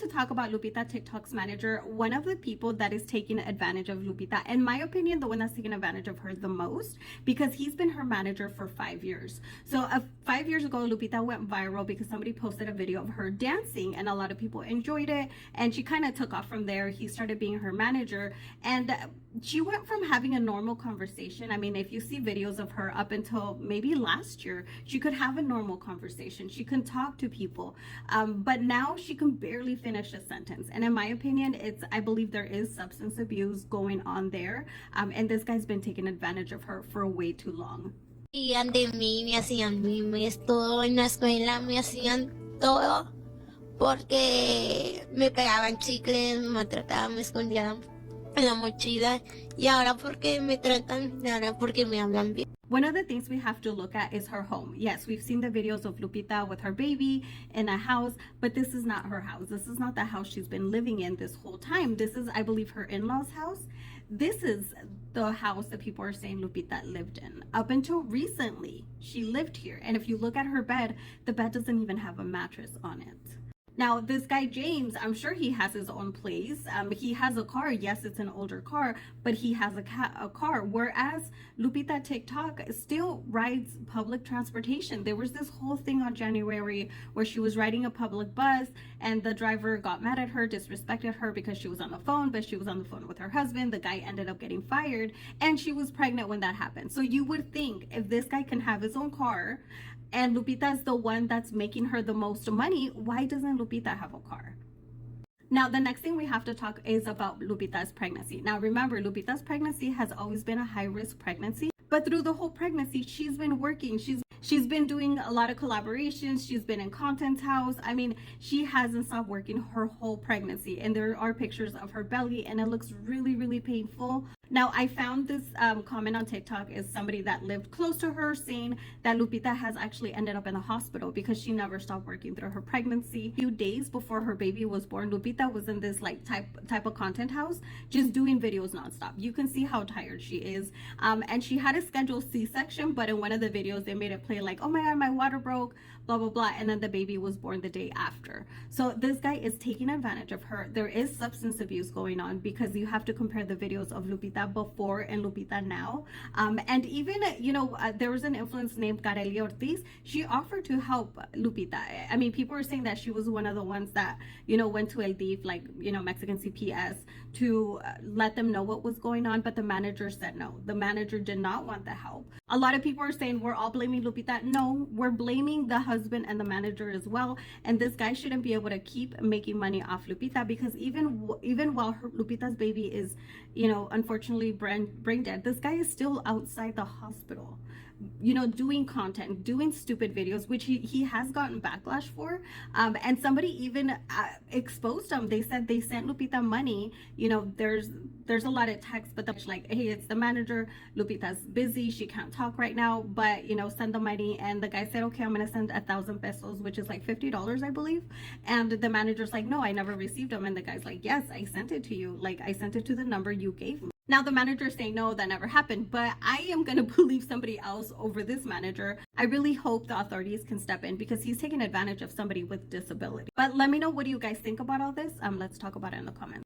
to talk about Lupita TikTok's manager. One of the people that is taking advantage of Lupita, in my opinion, the one that's taking advantage of her the most, because he's been her manager for 5 years. So 5 years ago, Lupita went viral because somebody posted a video of her dancing and a lot of people enjoyed it, and she kind of took off from there. He started being her manager, and she went from having a normal conversation. I mean, if you see videos of her up until maybe last year, she could have a normal conversation. She can talk to people, but now she can barely finish a sentence. And in my opinion, I believe there is substance abuse going on there, and this guy's been taking advantage of her for way too long. Y ante mí me hacían memes, todo en la escuela me hacían todo, porque me pegaban chicles, me maltrataban, me escondían en la mochila, y ahora porque me tratan, y ahora porque me hablan bien. One of the things we have to look at is her home. Yes, we've seen the videos of Lupita with her baby in a house, but this is not her house. This is not the house she's been living in this whole time. This is, I believe, her in-laws' house. This is the house that people are saying Lupita lived in. Up until recently, she lived here. And if you look at her bed, the bed doesn't even have a mattress on it. Now, this guy, James, I'm sure he has his own place. He has a car. Yes, it's an older car, but he has a car. Whereas Lupita TikTok still rides public transportation. There was this whole thing on January where she was riding a public bus and the driver got mad at her, disrespected her because she was on the phone, but she was on the phone with her husband. The guy ended up getting fired, and she was pregnant when that happened. So you would think if this guy can have his own car, and Lupita is the one that's making her the most money, why doesn't Lupita have a car? Now, the next thing we have to talk is about Lupita's pregnancy. Now, remember, Lupita's pregnancy has always been a high-risk pregnancy, but through the whole pregnancy, she's been working. She's been doing a lot of collaborations. She's been in Content House. I mean, she hasn't stopped working her whole pregnancy, and there are pictures of her belly, and it looks really, really painful. Now, I found this comment on TikTok is somebody that lived close to her saying that Lupita has actually ended up in the hospital because she never stopped working through her pregnancy. A few days before her baby was born, Lupita was in this like type of content house, just doing videos nonstop. You can see how tired she is. And she had a scheduled C-section, but in one of the videos, they made it play like, oh my God, my water broke, blah, blah, blah. And then the baby was born the day after. So this guy is taking advantage of her. There is substance abuse going on because you have to compare the videos of Lupita before and Lupita now. And even, there was an influencer named Kareli Ortiz. She offered to help Lupita. I mean, people were saying that she was one of the ones that, went to El DIF, like, Mexican CPS, to let them know what was going on. But the manager said no. The manager did not want the help. A lot of people are saying we're all blaming Lupita. No, we're blaming the husband and the manager as well. And this guy shouldn't be able to keep making money off Lupita, because even while Lupita's baby is, unfortunately brain dead, this guy is still outside the hospital, doing content, doing stupid videos, which he has gotten backlash for. And somebody even exposed him. They said they sent Lupita money. There's a lot of text, but that's like, hey, it's the manager. Lupita's busy. She can't talk right now, but send the money. And the guy said, okay, I'm gonna send 1,000 pesos, which is like $50, I believe. And the manager's like, no, I never received them. And the guy's like, yes, I sent it to you. Like, I sent it to the number you gave me. Now, the manager is saying, no, that never happened, but I am going to believe somebody else over this manager. I really hope the authorities can step in because he's taking advantage of somebody with disability. But let me know, what do you guys think about all this? Let's talk about it in the comments.